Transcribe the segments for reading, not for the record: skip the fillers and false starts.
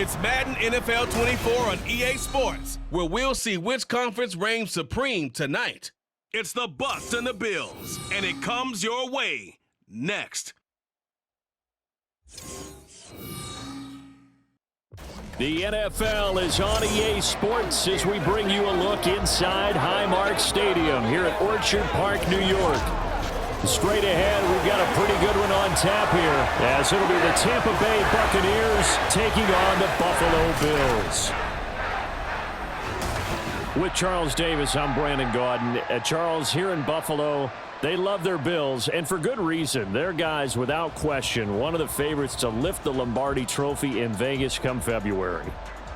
It's Madden NFL 24 on EA Sports, where we'll see which conference reigns supreme tonight. It's the Bucs and the Bills, and it comes your way next. The NFL is on EA Sports as we bring you a look inside Highmark Stadium here at Orchard Park, New York. Straight ahead, we've got a pretty good one on tap here, as it'll be the Tampa Bay Buccaneers taking on the Buffalo Bills. With Charles Davis, I'm Brandon Gaudin. Charles, here in Buffalo, they love their Bills, and for good reason. Their guys, without question, one of the favorites to lift the Lombardi Trophy in Vegas come February.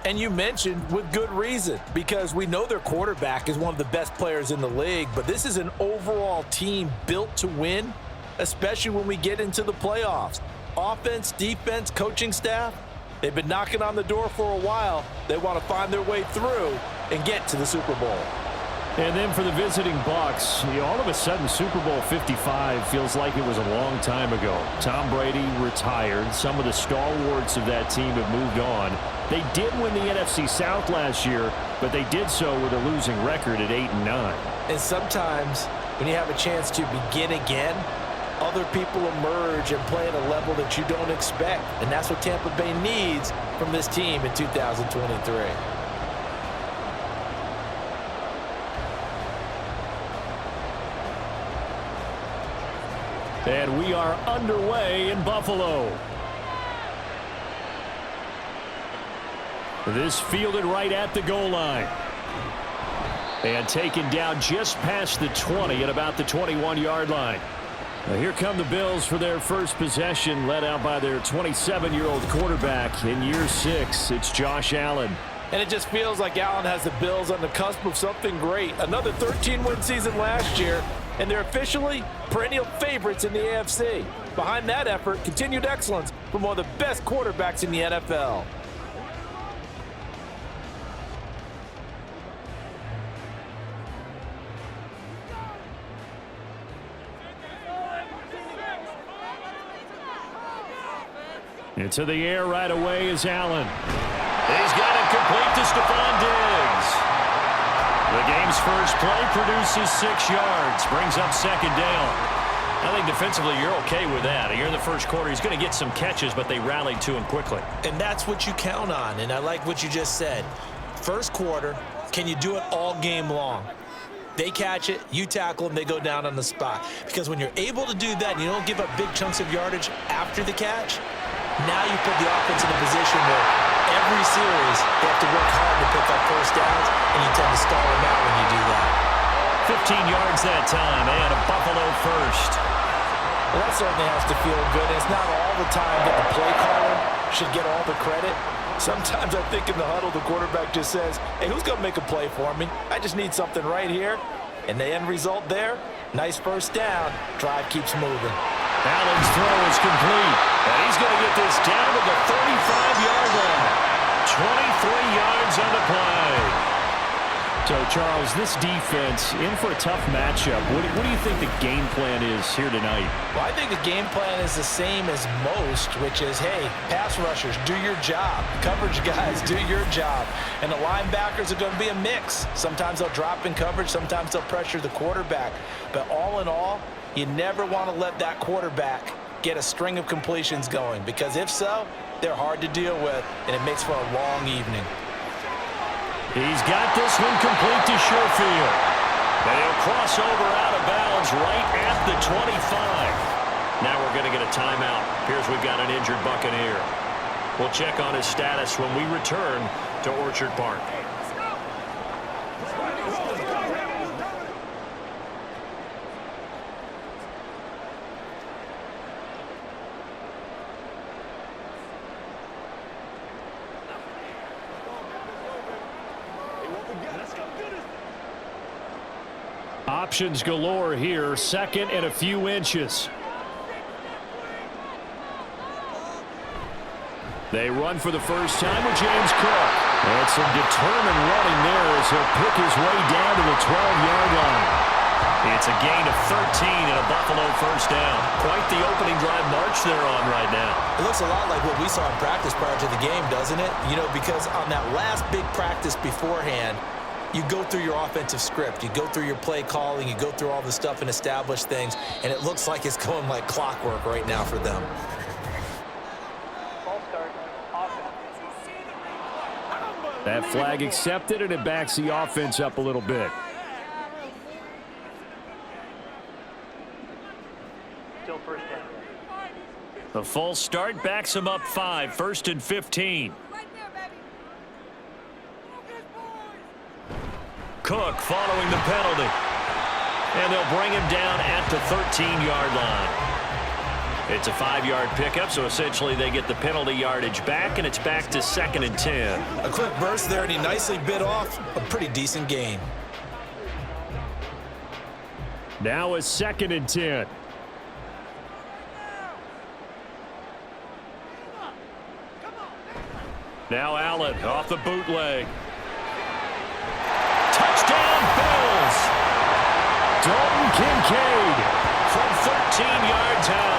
And you mentioned with good reason, because we know their quarterback is one of the best players in the league, but this is an overall team built to win, especially when we get into the playoffs. Offense, defense, coaching staff, they've been knocking on the door for a while. They want to find their way through and get to the Super Bowl. And then for the visiting Bucs, all of a sudden Super Bowl 55 feels like it was a long time ago. Tom Brady retired. Some of the stalwarts of that team have moved on. They did win the NFC South last year, but they did so with a losing record at 8-9. And sometimes when you have a chance to begin again, other people emerge and play at a level that you don't expect. And that's what Tampa Bay needs from this team in 2023. And we are underway in Buffalo. This fielded right at the goal line. And taken down just past the 20 at about the 21-yard line. Now here come the Bills for their first possession, led out by their 27-year-old quarterback in year 6. It's Josh Allen. And it just feels like Allen has the Bills on the cusp of something great. Another 13-win season last year, and they're officially perennial favorites in the AFC. Behind that effort, continued excellence from one of the best quarterbacks in the NFL. Into the air right away is Allen. He's got it complete to Stephon Diggs. The game's first play produces 6 yards, brings up second down. I think defensively you're okay with that. You're in the first quarter. He's going to get some catches, but they rallied to him quickly. And that's what you count on, and I like what you just said. First quarter, can you do it all game long? They catch it, you tackle them, they go down on the spot. Because when you're able to do that and you don't give up big chunks of yardage after the catch, now you put the offense in a position where every series they have to work hard to pick up first downs, and you tend to stall them out when you do that. 15 yards that time, and a Buffalo first. Well, that certainly has to feel good. It's not all the time that the play caller should get all the credit. Sometimes I think in the huddle, the quarterback just says, hey, who's going to make a play for me? I just need something right here. And the end result there, nice first down. Drive keeps moving. Allen's throw is complete. And he's going to get this down to the 35-yard line. 23 yards on the play. So, Charles, this defense in for a tough matchup. What do you think the game plan is here tonight? Well, I think the game plan is the same as most, which is, hey, pass rushers, do your job. Coverage guys, do your job. And the linebackers are going to be a mix. Sometimes they'll drop in coverage. Sometimes they'll pressure the quarterback. But all in all, you never want to let that quarterback get a string of completions going, because if so, they're hard to deal with, and it makes for a long evening. He's got this one complete to Sherfield. And he'll cross over out of bounds right at the 25. Now we're going to get a timeout. Here's we've got an injured Buccaneer. We'll check on his status when we return to Orchard Park. Options galore here. Second and a few inches. They run for the first time with James Cook. And some determined running there as he'll pick his way down to the 12-yard line. It's a gain of 13 and a Buffalo first down. Quite the opening drive march they're on right now. It looks a lot like what we saw in practice prior to the game, doesn't it? You know, because on that last big practice beforehand, you go through your offensive script. You go through your play calling. You go through all the stuff and establish things. And it looks like it's going like clockwork right now for them. That flag accepted, and it backs the offense up a little bit. Still first down. The full start backs him up 5, 1st and 15. Cook following the penalty. And they'll bring him down at the 13-yard line. It's a 5-yard pickup, so essentially they get the penalty yardage back, and it's back to 2nd and 10. A quick burst there, and he nicely bit off a pretty decent gain. Now a 2nd and 10. Now Allen off the bootleg. Touchdown, Bills! Dalton Kincaid from 13 yards out.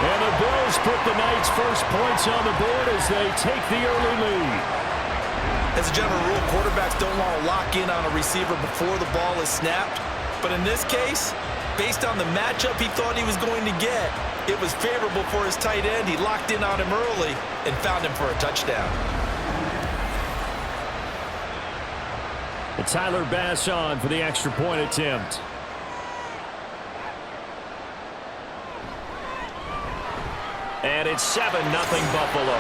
And the Bills put the night's first points on the board as they take the early lead. As a general rule, quarterbacks don't want to lock in on a receiver before the ball is snapped. But in this case, based on the matchup he thought he was going to get, it was favorable for his tight end. He locked in on him early and found him for a touchdown. And Tyler Bass on for the extra point attempt. And it's 7-0 Buffalo.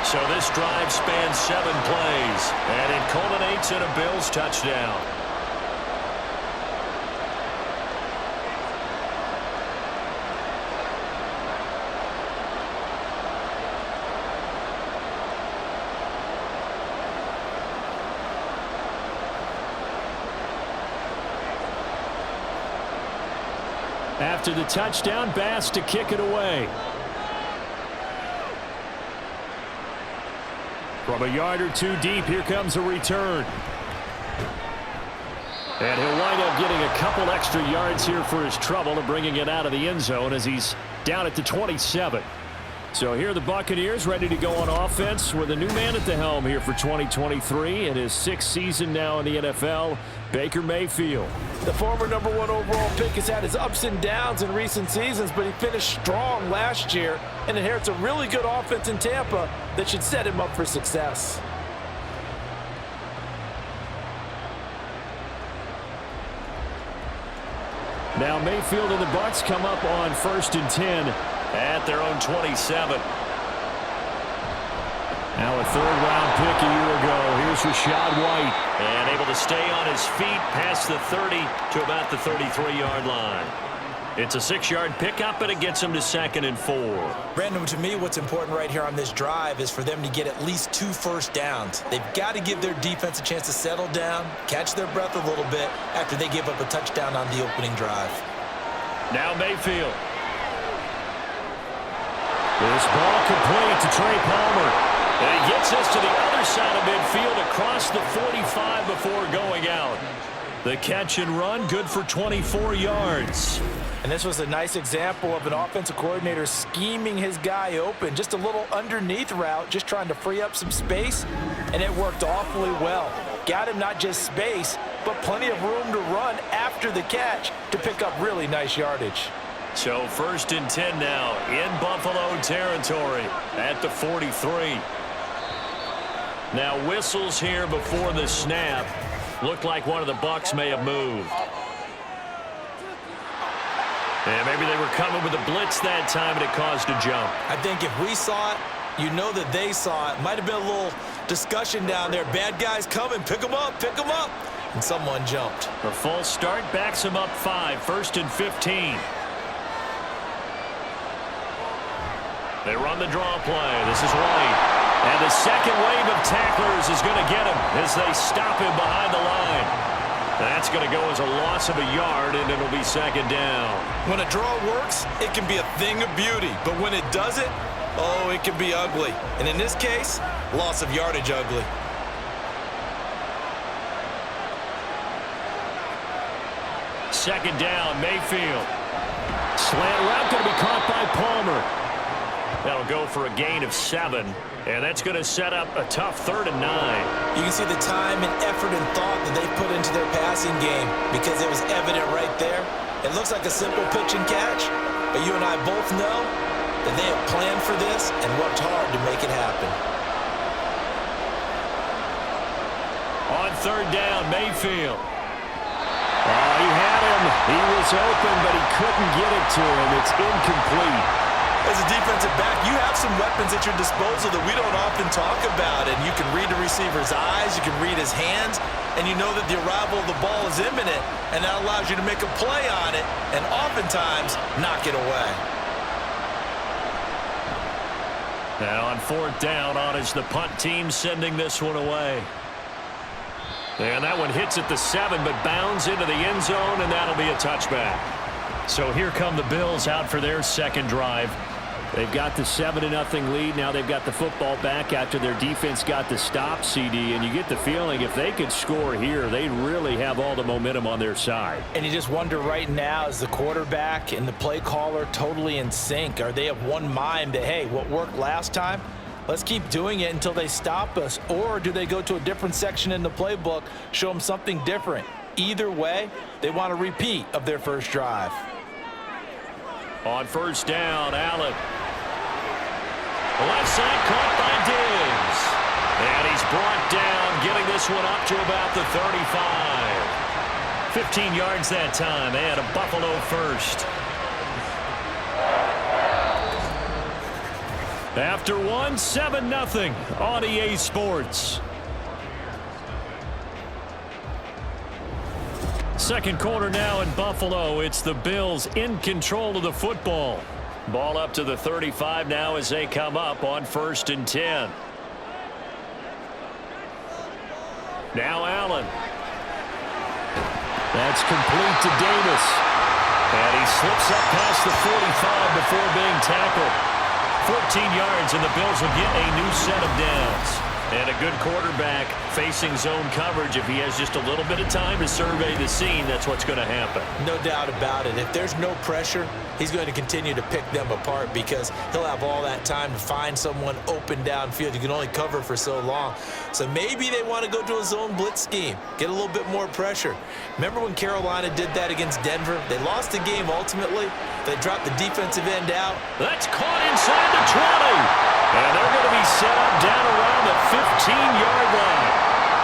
So this drive spans 7 plays, and it culminates in a Bills touchdown. After the touchdown, Bass to kick it away. From a yard or two deep, here comes a return. And he'll wind up getting a couple extra yards here for his trouble and bringing it out of the end zone as he's down at the 27. So here are the Buccaneers ready to go on offense with a new man at the helm here for 2023 in his 6th season now in the NFL, Baker Mayfield. The former #1 overall pick has had his ups and downs in recent seasons, but he finished strong last year and inherits a really good offense in Tampa that should set him up for success. Now Mayfield and the Bucs come up on 1st and 10 at their own 27. Now a 3rd-round pick a year ago. Here's Rachaad White. And able to stay on his feet past the 30 to about the 33-yard line. It's a 6-yard pickup, and it gets him to 2nd and 4. Brandon, to me, what's important right here on this drive is for them to get at least 2 first downs. They've got to give their defense a chance to settle down, catch their breath a little bit after they give up a touchdown on the opening drive. Now Mayfield. This ball complete to Trey Palmer. And he gets us to the other side of midfield across the 45 before going out. The catch and run, good for 24 yards. And this was a nice example of an offensive coordinator scheming his guy open. Just a little underneath route, just trying to free up some space, and it worked awfully well. Got him not just space, but plenty of room to run after the catch to pick up really nice yardage. So 1st and 10 now in Buffalo territory at the 43. Now whistles here before the snap. Looked like one of the Bucs may have moved. And maybe they were coming with a blitz that time and it caused a jump. I think if we saw it, you know that they saw it. Might have been a little discussion down there. Bad guys coming, pick them up, and someone jumped. The full start backs him up 5, 1st and 15. They run the draw play. This is White. And the second wave of tacklers is going to get him as they stop him behind the line. That's going to go as a loss of a yard, and it'll be 2nd down. When a draw works, it can be a thing of beauty. But when it doesn't, oh, it can be ugly. And in this case, loss of yardage ugly. second down. Mayfield. Slant route going to be caught by Palmer. That'll go for a gain of 7. And that's going to set up a tough 3rd and 9. You can see the time and effort and thought that they put into their passing game because it was evident right there. It looks like a simple pitch and catch, but you and I both know that they have planned for this and worked hard to make it happen. On 3rd down, Mayfield. Oh, he had him. He was open, but he couldn't get it to him. It's incomplete. As a defensive back, you have some weapons at your disposal that we don't often talk about, and you can read the receiver's eyes, you can read his hands, and you know that the arrival of the ball is imminent, and that allows you to make a play on it and oftentimes knock it away. Now on 4th down, on is the punt team sending this one away. And that one hits at the 7, but bounds into the end zone, and that'll be a touchback. So here come the Bills out for their second drive. They've got the 7-0 lead. Now they've got the football back after their defense got the stop, CD. And you get the feeling if they could score here, they really have all the momentum on their side. And you just wonder right now, is the quarterback and the play caller totally in sync? Are they of one mind that, hey, what worked last time, let's keep doing it until they stop us? Or do they go to a different section in the playbook, show them something different? Either way, they want a repeat of their first drive. On 1st down, Allen. Left side caught by Diggs. And he's brought down, getting this one up to about the 35. 15 yards that time, and a Buffalo first. After one, 7-0 on EA Sports. Second quarter now in Buffalo. It's the Bills in control of the football. Ball up to the 35 now as they come up on 1st and 10. Now Allen. That's complete to Davis. And he slips up past the 45 before being tackled. 14 yards, and the Bills will get a new set of downs. And a good quarterback facing zone coverage. If he has just a little bit of time to survey the scene, that's what's going to happen. No doubt about it. If there's no pressure, he's going to continue to pick them apart because he'll have all that time to find someone open downfield. You can only cover for so long. So maybe they want to go to a zone blitz scheme, get a little bit more pressure. Remember when Carolina did that against Denver? They lost the game ultimately. They dropped the defensive end out. That's caught inside the 20. And they're going to be set up down around the 15-yard line.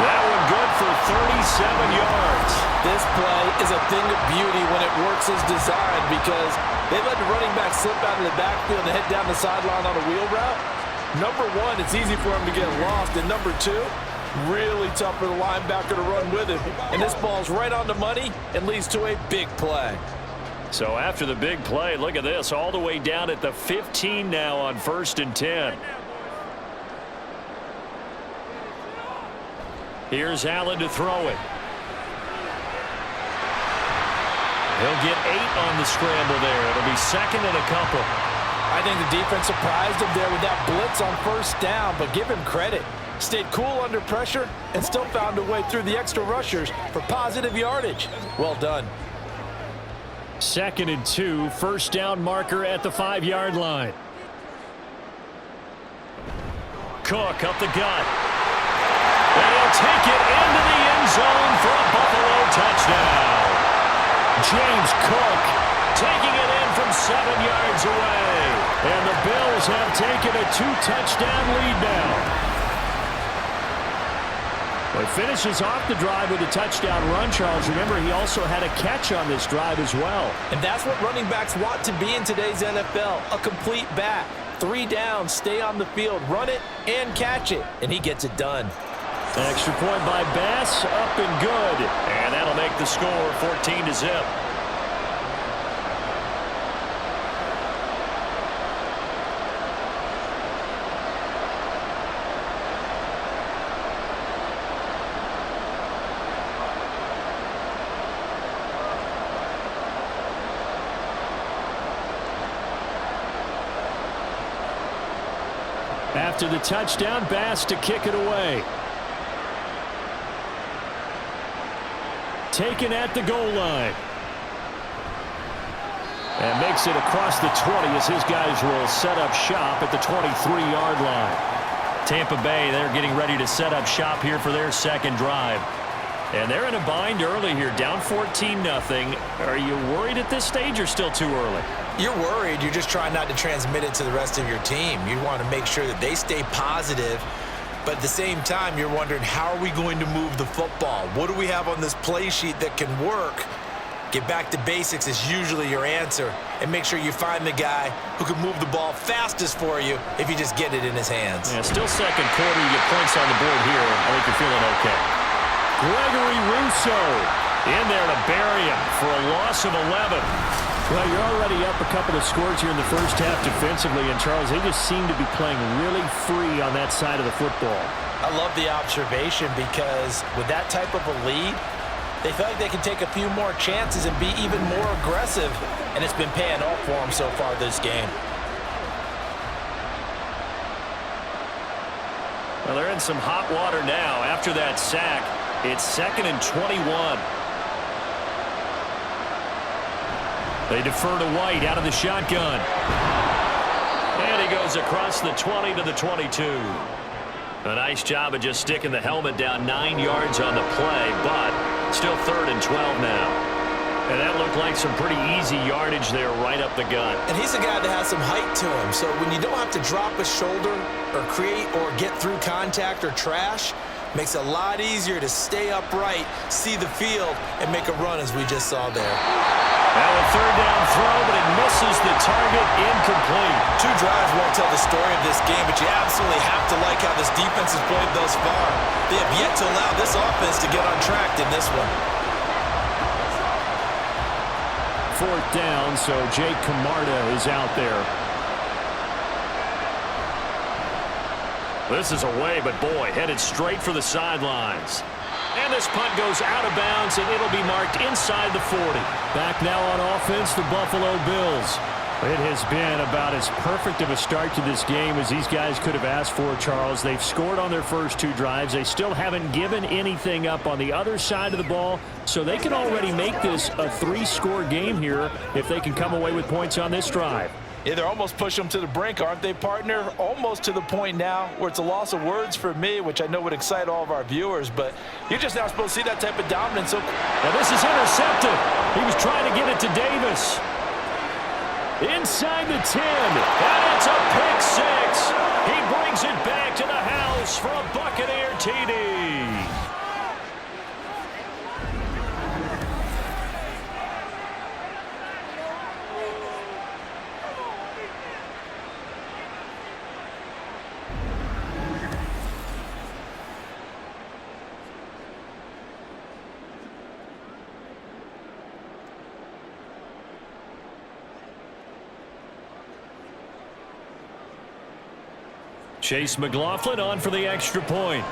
That one good for 37 yards. This play is a thing of beauty when it works as designed because they let the running back slip out of the backfield and head down the sideline on a wheel route. Number one, it's easy for him to get lost. And number two, really tough for the linebacker to run with him. And this ball's right on the money and leads to a big play. So after the big play, look at this, all the way down at the 15 now on 1st and 10. Here's Allen to throw it. He'll get 8 on the scramble there. It'll be 2nd and a couple. I think the defense surprised him there with that blitz on 1st down, but give him credit. Stayed cool under pressure and still found a way through the extra rushers for positive yardage. Well done. 2nd and 2, 1st down marker at the 5-yard line. Cook up the gut. And he'll take it into the end zone for a Buffalo touchdown. James Cook taking it in from 7 yards away. And the Bills have taken a 2-touchdown lead now. Well, he finishes off the drive with a touchdown run, Charles. Remember, he also had a catch on this drive as well. And that's what running backs want to be in today's NFL, a complete back. 3 downs, stay on the field, run it, and catch it. And he gets it done. Extra point by Bass, up and good. And that'll make the score 14-0. After the touchdown, Bass to kick it away. Taken at the goal line. And makes it across the 20 as his guys will set up shop at the 23-yard line. Tampa Bay, they're getting ready to set up shop here for their second drive. And they're in a bind early here, down 14-0. Are you worried at this stage or still too early? You're worried. You're just trying not to transmit it to the rest of your team. You want to make sure that they stay positive. But at the same time, you're wondering, how are we going to move the football? What do we have on this play sheet that can work? Get back to basics is usually your answer. And make sure you find the guy who can move the ball fastest for you if you just get it in his hands. Yeah, still second quarter. You get points on the board here. I think you're feeling okay. Gregory Rousseau in there to bury him for a loss of 11. Well, you're already up a couple of scores here in the first half defensively. And, Charles, they just seem to be playing really free on that side of the football. I love the observation because with that type of a lead, they feel like they can take a few more chances and be even more aggressive, and it's been paying off for them so far this game. Well, they're in some hot water now. After that sack, it's 2nd and 21. They defer to White out of the shotgun. And he goes across the 20 to the 22. A nice job of just sticking the helmet down 9 yards on the play, but still 3rd and 12 now. And that looked like some pretty easy yardage there right up the gut. And he's a guy that has some height to him, so when you don't have to drop a shoulder or create or get through contact or trash, makes it a lot easier to stay upright, see the field, and make a run as we just saw there. Now a 3rd down throw, but it misses the target, incomplete. 2 drives won't tell the story of this game, but you absolutely have to like how this defense has played thus far. They have yet to allow this offense to get on track in this one. 4th down, so Jake Camarda is out there. This is away, but boy, headed straight for the sidelines. And this punt goes out of bounds, and it'll be marked inside the 40. Back now on offense, the Buffalo Bills. It has been about as perfect of a start to this game as these guys could have asked for, Charles. They've scored on their first 2 drives. They still haven't given anything up on the other side of the ball, so they can already make this a 3-score game here if they can come away with points on this drive. Yeah, they're almost pushing them to the brink, aren't they, partner? Almost to the point now where it's a loss of words for me, which I know would excite all of our viewers, but you're just not supposed to see that type of dominance. Now this is intercepted. He was trying to get it to Davis. Inside the 10, and it's a pick 6. He brings it back to the house for a Buccaneer TD. Chase McLaughlin on for the extra point.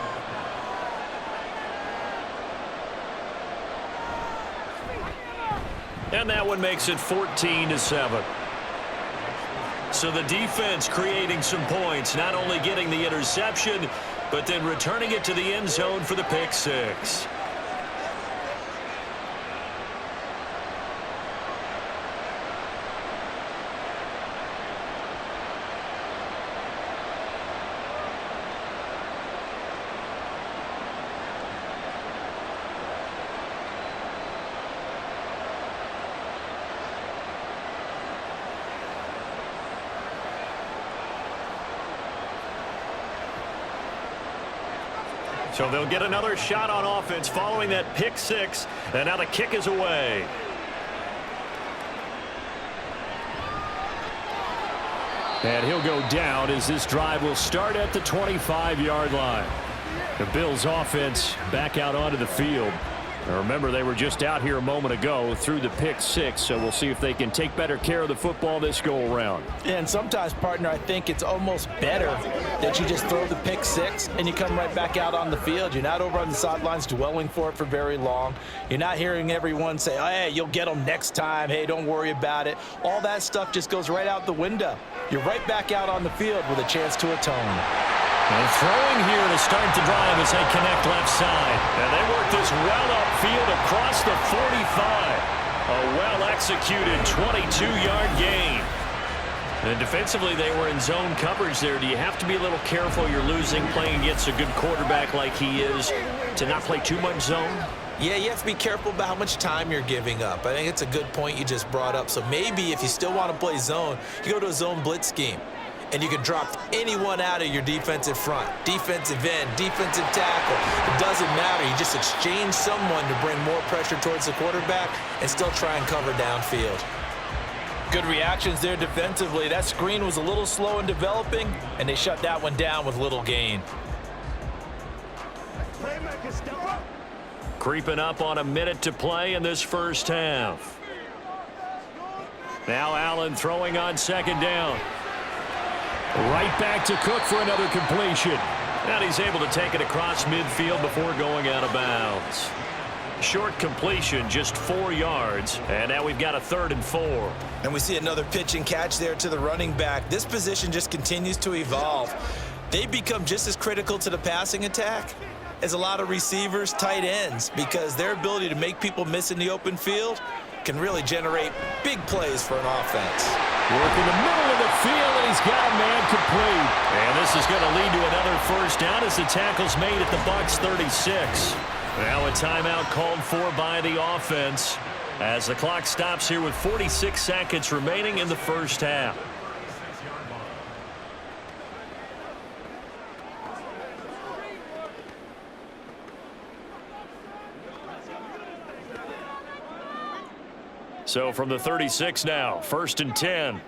And that one makes it 14-7. So the defense creating some points, not only getting the interception, but then returning it to the end zone for the pick 6. So they'll get another shot on offense following that pick 6, and now the kick is away. And he'll go down as this drive will start at the 25-yard line. The Bills offense back out onto the field. Now remember, they were just out here a moment ago through the pick 6, so we'll see if they can take better care of the football this go around. And sometimes, partner, I think it's almost better that you just throw the pick 6 and you come right back out on the field. You're not over on the sidelines dwelling for it for very long. You're not hearing everyone say, oh, hey, you'll get them next time. Hey, don't worry about it. All that stuff just goes right out the window. You're right back out on the field with a chance to atone. And throwing here to start the drive as they connect left side. And they work this well upfield across the 45. A well-executed 22-yard gain. And defensively, they were in zone coverage there. Do you have to be a little careful you're losing playing against a good quarterback like he is to not play too much zone? Yeah, you have to be careful about how much time you're giving up. I think it's a good point you just brought up. So maybe if you still want to play zone, you go to a zone blitz scheme. And you can drop anyone out of your defensive front, defensive end, defensive tackle. It doesn't matter. You just exchange someone to bring more pressure towards the quarterback and still try and cover downfield. Good reactions there defensively. That screen was a little slow in developing, and they shut that one down with little gain. Creeping up on a minute to play in this first half. Now Allen throwing on second down. Right back to Cook for another completion. And he's able to take it across midfield before going out of bounds. Short completion, just 4 yards. And now we've got a 3rd and 4. And we see another pitch and catch there to the running back. This position just continues to evolve. They become just as critical to the passing attack as a lot of receivers, tight ends, because their ability to make people miss in the open field can really generate big plays for an offense. Working the middle of the field, and he's got a man complete. And this is going to lead to another first down as the tackle's made at the Bucs 36. Now a timeout called for by the offense as the clock stops here with 46 seconds remaining in the first half. So from the 36 now, 1st and 10.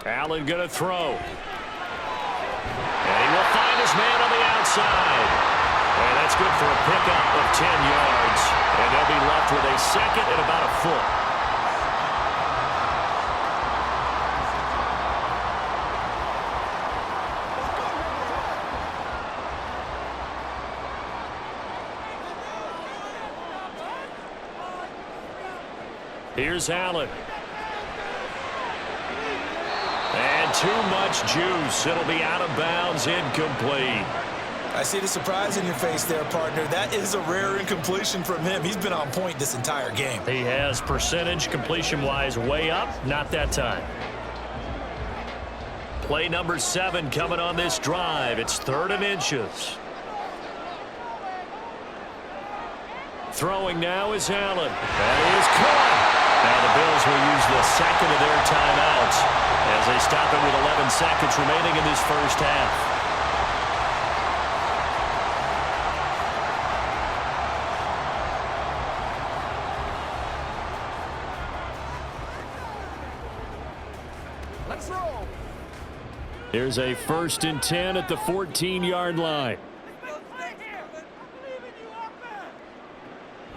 Allen going to throw. And he will find his man on the outside. And that's good for a pickup of 10 yards. And they'll be left with a 2nd and about a foot. Here's Allen. And too much juice. It'll be out of bounds, incomplete. I see the surprise in your face there, partner. That is a rare incompletion from him. He's been on point this entire game. He has percentage completion-wise way up. Not that time. Play number 7 coming on this drive. It's 3rd and inches. Throwing now is Allen. That is caught. Now the Bills will use the 2nd of their timeouts as they stop it with 11 seconds remaining in this first half. Let's roll. Here's a 1st and 10 at the 14-yard line.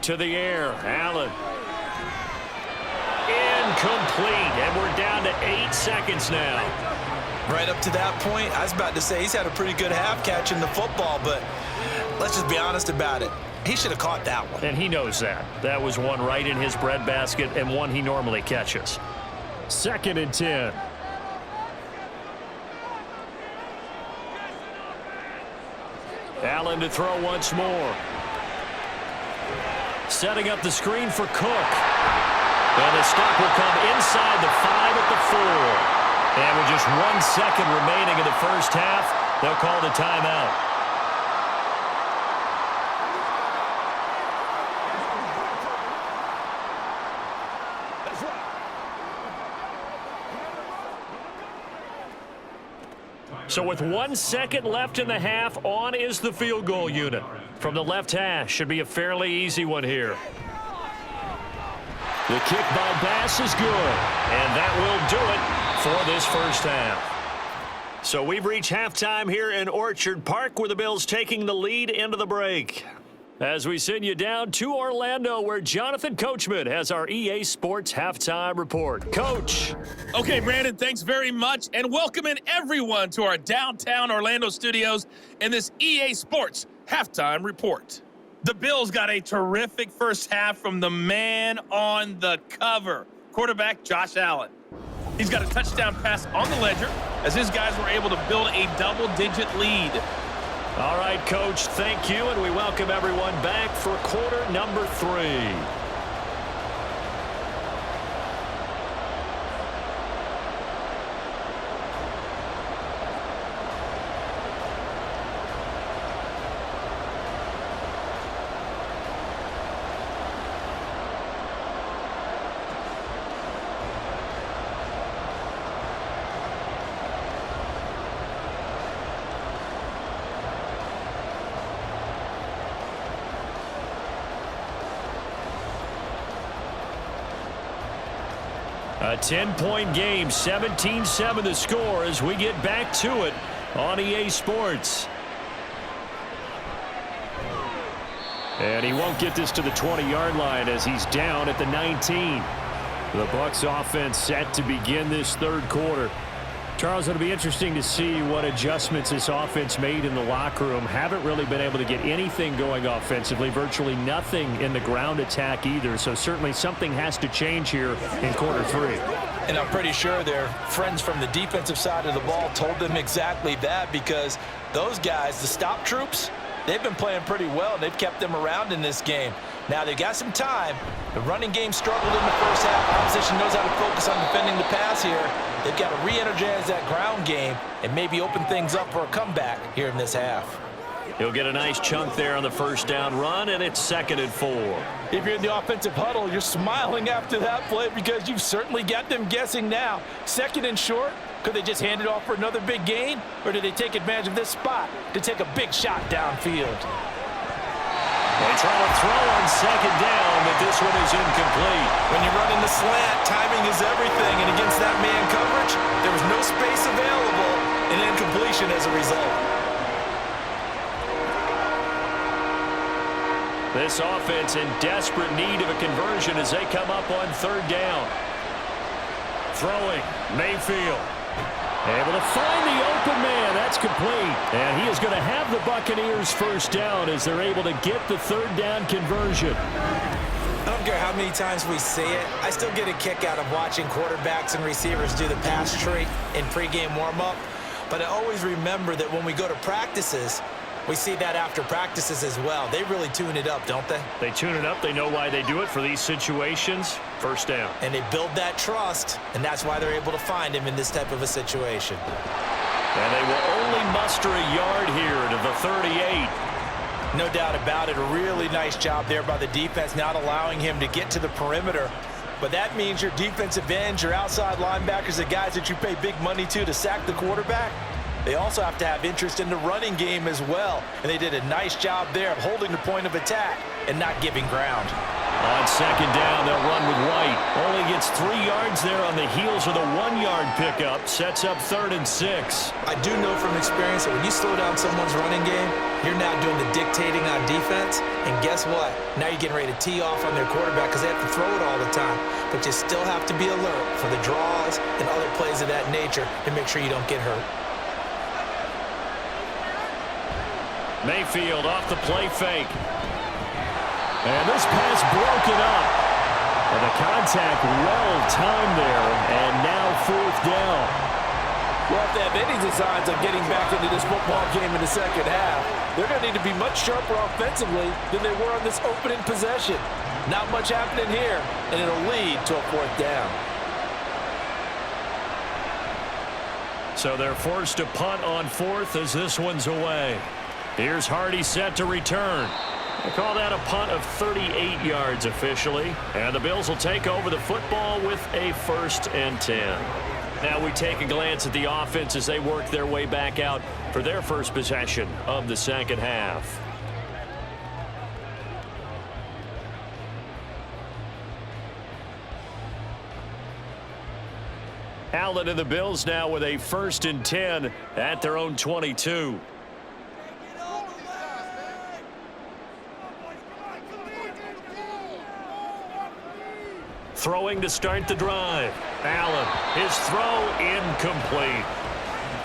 To the air, Allen. Incomplete, and we're down to 8 seconds now. Right up to that point, I was about to say he's had a pretty good half catching the football, but let's just be honest about it. He should have caught that one. And he knows that. That was one right in his breadbasket and one he normally catches. 2nd and 10. Allen to throw once more. Setting up the screen for Cook. And the stop will come inside the 5 at the 4. And with just 1 second remaining in the first half, they'll call the timeout. So with 1 second left in the half, on is the field goal unit. From the left hash, should be a fairly easy one here. The kick by Bass is good, and that will do it for this first half. So we've reached halftime here in Orchard Park, where the Bills taking the lead into the break. As we send you down to Orlando, where Jonathan Coachman has our EA Sports Halftime Report. Coach. Okay, Brandon, thanks very much, and welcome in everyone to our downtown Orlando studios in this EA Sports Halftime Report. The Bills got a terrific first half from the man on the cover, quarterback Josh Allen. He's got a touchdown pass on the ledger as his guys were able to build a double-digit lead. All right, Coach, thank you, and we welcome everyone back for quarter number 3. A 10-point game, 17-7 the score as we get back to it on EA Sports. And he won't get this to the 20-yard line as he's down at the 19. The Bucs offense set to begin this third quarter. Charles, it'll be interesting to see what adjustments this offense made in the locker room. Haven't really been able to get anything going offensively, virtually nothing in the ground attack either. So certainly something has to change here in quarter 3. And I'm pretty sure their friends from the defensive side of the ball told them exactly that, because those guys, the stop troops, they've been playing pretty well, and they've kept them around in this game. Now, they've got some time. The running game struggled in the first half. Opposition knows how to focus on defending the pass here. They've got to re-energize that ground game and maybe open things up for a comeback here in this half. He'll get a nice chunk there on the first down run, and it's 2nd and 4. If you're in the offensive huddle, you're smiling after that play because you've certainly got them guessing now. 2nd and short. Could they just hand it off for another big gain? Or do they take advantage of this spot to take a big shot downfield? They try to throw on 2nd down, but this one is incomplete. When you're running the slant, timing is everything. And against that man coverage, there was no space available, and incompletion as a result. This offense in desperate need of a conversion as they come up on 3rd down. Throwing, Mayfield. Able to find the open man. That's complete. And he is going to have the Buccaneers first down as they're able to get the 3rd down conversion. I don't care how many times we see it. I still get a kick out of watching quarterbacks and receivers do the pass tree in pregame warm-up. But I always remember that when we go to practices, we see that after practices as well. They really tune it up, don't they? They tune it up. They know why they do it for these situations. First down. And they build that trust, and that's why they're able to find him in this type of a situation. And they will only muster a yard here to the 38. No doubt about it. A really nice job there by the defense, not allowing him to get to the perimeter. But that means your defensive ends, your outside linebackers, the guys that you pay big money to sack the quarterback, they also have to have interest in the running game as well. And they did a nice job there of holding the point of attack and not giving ground. On 2nd down, they'll run with White. Only gets 3 yards there on the heels of the 1-yard pickup. Sets up 3rd and 6. I do know from experience that when you slow down someone's running game, you're now doing the dictating on defense. And guess what? Now you're getting ready to tee off on their quarterback because they have to throw it all the time. But you still have to be alert for the draws and other plays of that nature to make sure you don't get hurt. Mayfield off the play fake. And this pass broken up. And the contact well timed there. And now 4th down. Well, if they have any designs on getting back into this football game in the second half, they're going to need to be much sharper offensively than they were on this opening possession. Not much happening here, and it'll lead to a 4th down. So they're forced to punt on 4th as this one's away. Here's Hardy set to return. They call that a punt of 38 yards officially. And the Bills will take over the football with a 1st and 10. Now we take a glance at the offense as they work their way back out for their first possession of the second half. Allen and the Bills now with a 1st and 10 at their own 22. Throwing to start the drive. Allen, his throw incomplete.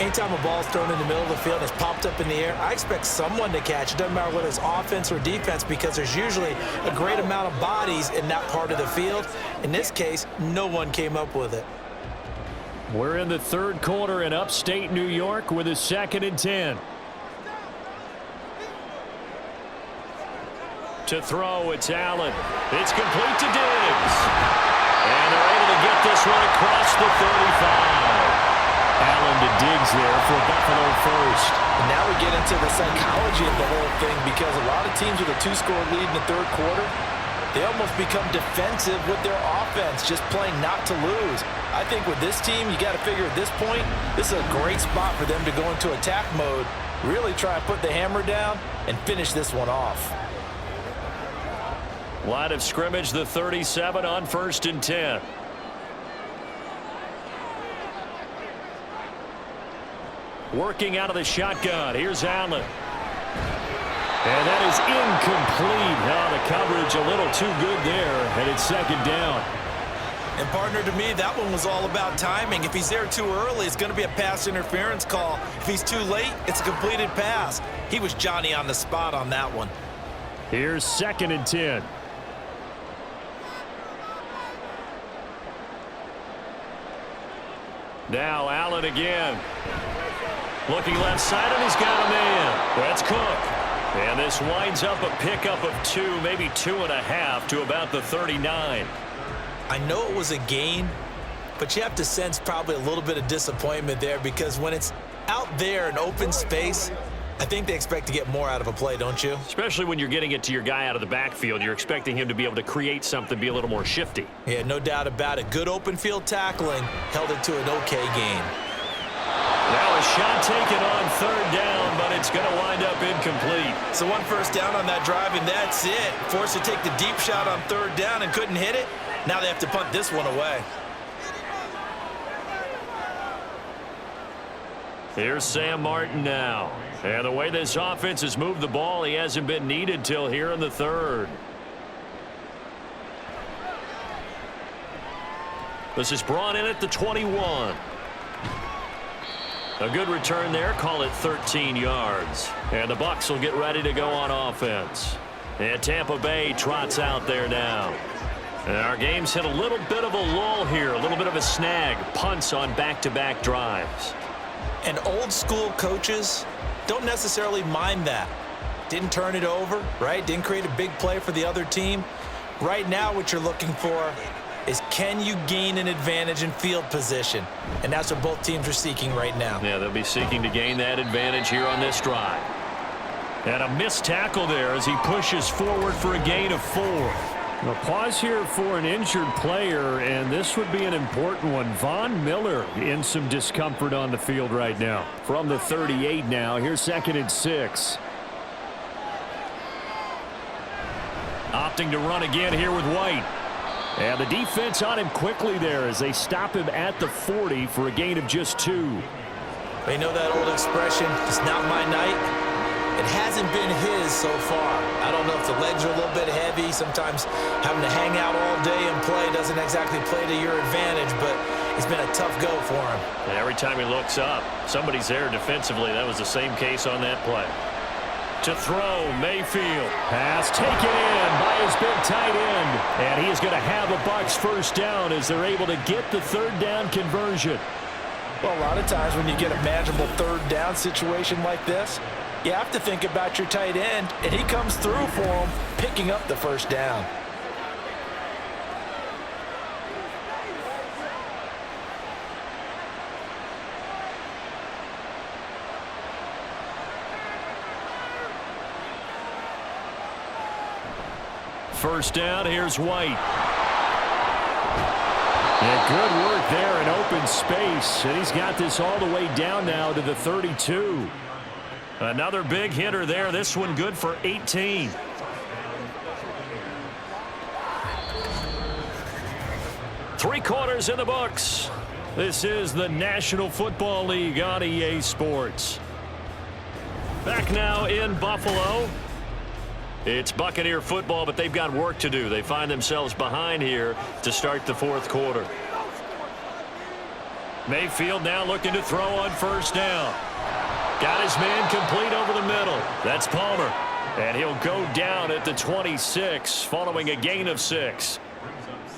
Anytime a ball's thrown in the middle of the field and it's popped up in the air, I expect someone to catch it. Doesn't matter whether it's offense or defense, because there's usually a great amount of bodies in that part of the field. In this case, no one came up with it. We're in the 3rd quarter in upstate New York with a 2nd and 10. To throw, it's Allen. It's complete to Diggs. And they're able to get this one across the 35. Allen to Diggs there for Buffalo first. And now we get into the psychology of the whole thing, because a lot of teams with a 2-score lead in the third quarter, they almost become defensive with their offense, just playing not to lose. I think with this team, you got to figure at this point, this is a great spot for them to go into attack mode, really try and put the hammer down and finish this one off. Line of scrimmage, the 37 on 1st and 10. Working out of the shotgun. Here's Allen. And that is incomplete. Oh, the coverage a little too good there, and it's 2nd down. And partner, to me, that one was all about timing. If he's there too early, it's going to be a pass interference call. If he's too late, it's a completed pass. He was Johnny on the spot on that one. Here's 2nd and 10. Now Allen again. Looking left side, and he's got a man. That's Cook. And this winds up a pickup of 2, maybe 2.5 to about the 39. I know it was a gain, but you have to sense probably a little bit of disappointment there, because when it's out there in open space, I think they expect to get more out of a play, don't you? Especially when you're getting it to your guy out of the backfield. You're expecting him to be able to create something, be a little more shifty. Yeah, no doubt about it. Good open field tackling held it to an okay gain. Now a shot taken on 3rd down, but it's going to wind up incomplete. So 1 first down on that drive, and that's it. Forced to take the deep shot on 3rd down and couldn't hit it. Now they have to punt this one away. Here's Sam Martin now. And the way this offense has moved the ball, he hasn't been needed till here in the 3rd. This is brought in at the 21. A good return there, call it 13 yards. And the Bucs will get ready to go on offense. And Tampa Bay trots out there now. And our game's hit a little bit of a lull here, a little bit of a snag. Punts on back-to-back drives. And old school coaches don't necessarily mind that. Didn't turn it over, right? Didn't create a big play for the other team. Right now what you're looking for is, can you gain an advantage in field position? And that's what both teams are seeking right now. Yeah, they'll be seeking to gain that advantage here on this drive. And a missed tackle there as he pushes forward for a gain of 4. A pause here for an injured player, and this would be an important one. Von Miller in some discomfort on the field right now. From the 38 now, here's 2nd and 6. Opting to run again here with White. And the defense on him quickly there as they stop him at the 40 for a gain of just 2. You know that old expression, it's not my night? It hasn't been his so far. I don't know if the legs are a little bit heavy. Sometimes having to hang out all day and play doesn't exactly play to your advantage, but it's been a tough go for him. And every time he looks up, somebody's there defensively. That was the same case on that play. To throw, Mayfield. Pass taken in by his big tight end. And he is going to have a Bucs first down as they're able to get the 3rd down conversion. Well, a lot of times when you get a manageable 3rd down situation like this, you have to think about your tight end, and he comes through for him, picking up the 1st down. First down, here's White. Yeah, good work there in open space, and he's got this all the way down now to the 32. Another big hitter there. This one good for 18. Three quarters in the books. This is the National Football League on EA Sports. Back now in Buffalo. It's Buccaneer football, but they've got work to do. They find themselves behind here to start the 4th quarter. Mayfield now looking to throw on 1st down. Got his man complete over the middle. That's Palmer. And he'll go down at the 26 following a gain of 6.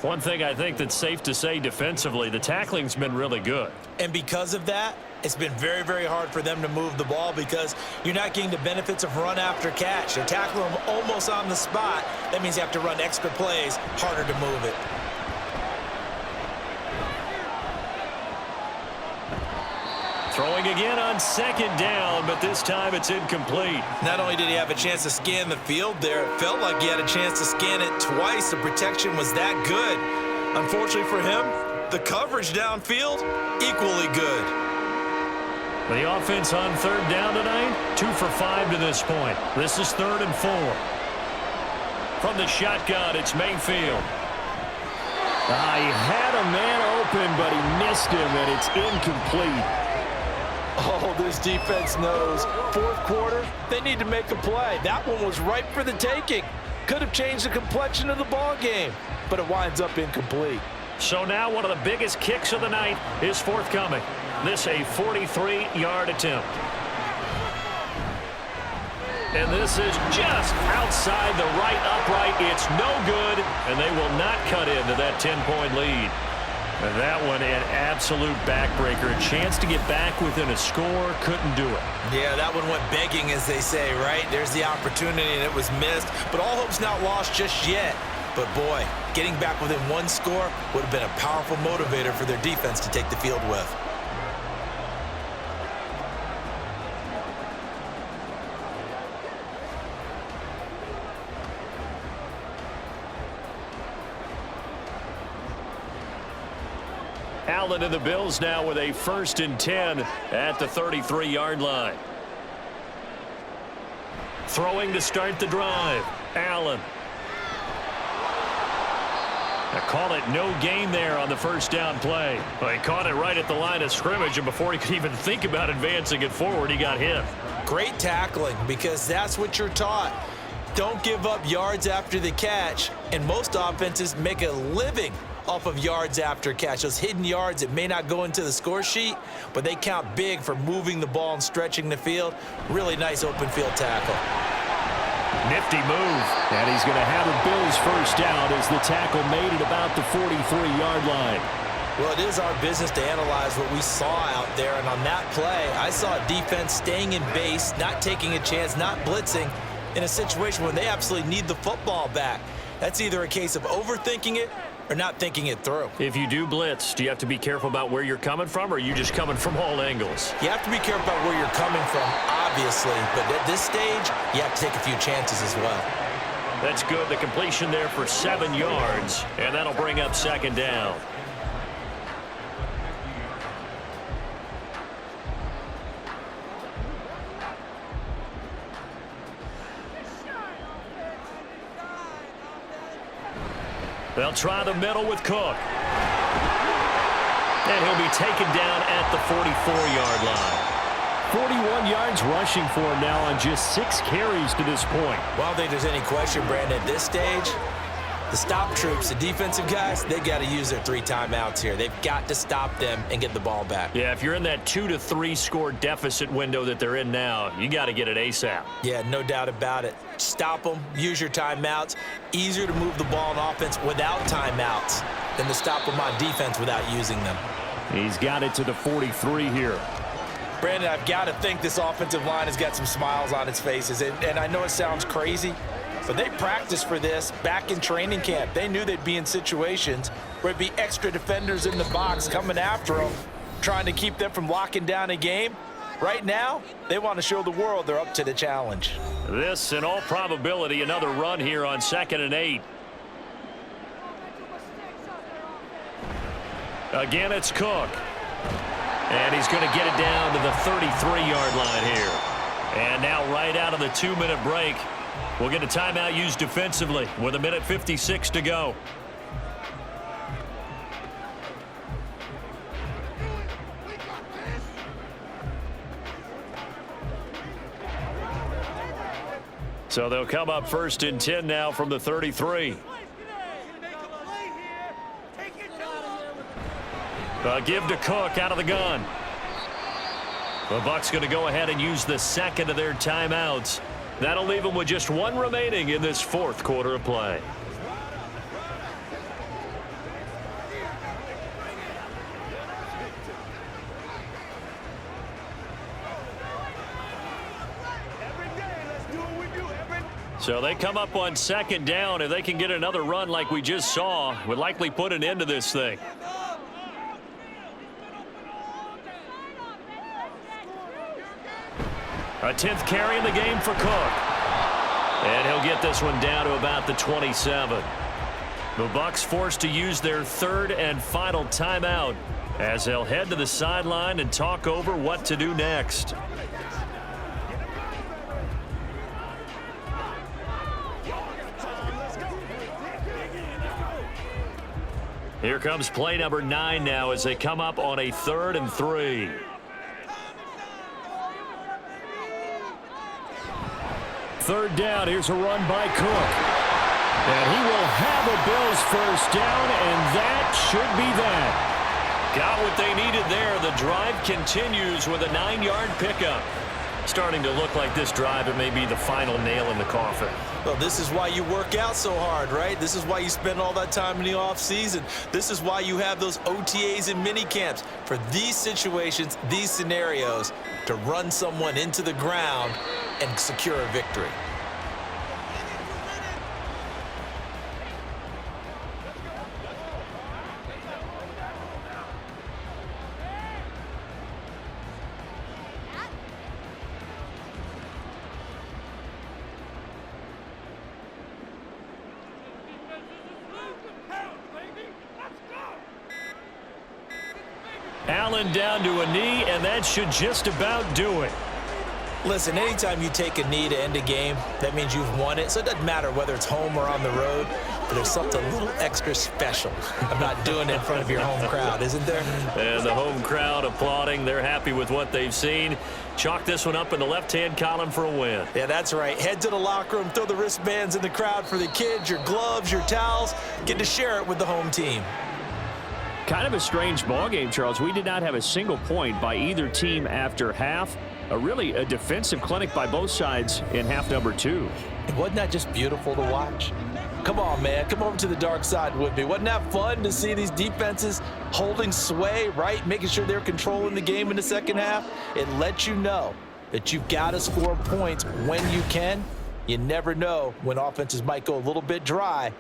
One thing I think that's safe to say defensively, the tackling's been really good. And because of that, it's been very, very hard for them to move the ball because you're not getting the benefits of run after catch. They're tackling them almost on the spot. That means you have to run extra plays, harder to move it. Throwing again on second down, but this time it's incomplete. Not only did he have a chance to scan the field there, it felt like he had a chance to scan it twice. The protection was that good. Unfortunately for him, the coverage downfield, equally good. The offense on third down tonight, 2 for 5 to this point. This is 3rd and 4. From the shotgun, it's Mayfield. He had a man open, but he missed him, and it's incomplete. Oh, this defense knows. 4th quarter, they need to make a play. That one was ripe for the taking. Could have changed the complexion of the ball game, but it winds up incomplete. So now one of the biggest kicks of the night is forthcoming. This a 43-yard attempt. And this is just outside the right upright. It's no good, and they will not cut into that 10-point lead. And that one an absolute backbreaker. A chance to get back within a score, couldn't do it. Yeah, that one went begging, as they say, right? There's the opportunity, and it was missed. But all hope's not lost just yet. But, boy, getting back within one score would have been a powerful motivator for their defense to take the field with. Allen and the Bills now with a 1st and 10 at the 33-yard line. Throwing to start the drive. Allen. I call it no gain there on the first down play. Well, he caught it right at the line of scrimmage, and before he could even think about advancing it forward, he got hit. Great tackling, because that's what you're taught. Don't give up yards after the catch, and most offenses make a living off of yards after catch. Those hidden yards that may not go into the score sheet, but they count big for moving the ball and stretching the field. Really nice open field tackle. Nifty move. And he's going to have the Bills first down as the tackle made it about the 43-yard line. Well, it is our business to analyze what we saw out there, and on that play, I saw a defense staying in base, not taking a chance, not blitzing, in a situation where they absolutely need the football back. That's either a case of overthinking it or not thinking it through. If you do blitz, do you have to be careful about where you're coming from, or are you just coming from all angles? You have to be careful about where you're coming from, obviously, but at this stage, you have to take a few chances as well. That's good. The completion there for 7 yards, and that'll bring up 2nd down. They'll try the middle with Cook. And he'll be taken down at the 44-yard line. 41 yards rushing for him now on just 6 carries to this point. Well, I don't think there's any question, Brandon, at this stage, the stop troops, the defensive guys, they got to use their 3 timeouts here. They've got to stop them and get the ball back. Yeah, if you're in that 2 to 3 score deficit window that they're in now, you got to get it ASAP. Yeah, no doubt about it. Stop them, use your timeouts. Easier to move the ball on offense without timeouts than to stop them on defense without using them. He's got it to the 43 here. Brandon, I've got to think this offensive line has got some smiles on its faces. And I know it sounds crazy, but they practiced for this back in training camp. They knew they'd be in situations where it'd be extra defenders in the box coming after them, trying to keep them from locking down a game. Right now, they want to show the world they're up to the challenge. This, in all probability, another run here on 2nd and 8. Again, it's Cook. And he's going to get it down to the 33-yard line here. And now right out of the 2-minute break, we'll get a timeout used defensively with 1:56 to go. So they'll come up 1st and 10 now from the 33. Give to Cook out of the gun. The Bucs going to go ahead and use the 2nd of their timeouts. That'll leave them with just 1 remaining in this 4th quarter of play. So they come up on second down. If they can get another run like we just saw, would likely put an end to this thing. A 10th carry in the game for Cook. And he'll get this one down to about the 27. The Bucs forced to use their third and final timeout as they'll head to the sideline and talk over what to do next. Here comes play number 9 now as they come up on a 3rd and 3. Third down, here's a run by Cook. And he will have a Bills first down, and that should be that. Got what they needed there. The drive continues with a 9-yard pickup. Starting to look like this drive, it may be the final nail in the coffin. Well, this is why you work out so hard, right? This is why you spend all that time in the offseason. This is why you have those OTAs and mini camps for these situations, these scenarios, to run someone into the ground and secure a victory. Allen down to a knee, and that should just about do it. Listen, anytime you take a knee to end a game, that means you've won it. So it doesn't matter whether it's home or on the road, but there's something a little extra special about doing it in front of your home crowd, isn't there? And the home crowd applauding. They're happy with what they've seen. Chalk this one up in the left-hand column for a win. Yeah, that's right. Head to the locker room, throw the wristbands in the crowd for the kids, your gloves, your towels. Get to share it with the home team. Kind of a strange ball game, Charles. We did not have a single point by either team after half. Really a defensive clinic by both sides in half number 2. Wasn't that just beautiful to watch? Come on, man. Come over to the dark side with me. Wasn't that fun to see these defenses holding sway, right? Making sure they're controlling the game in the second half? It lets you know that you've got to score points when you can. You never know when offenses might go a little bit dry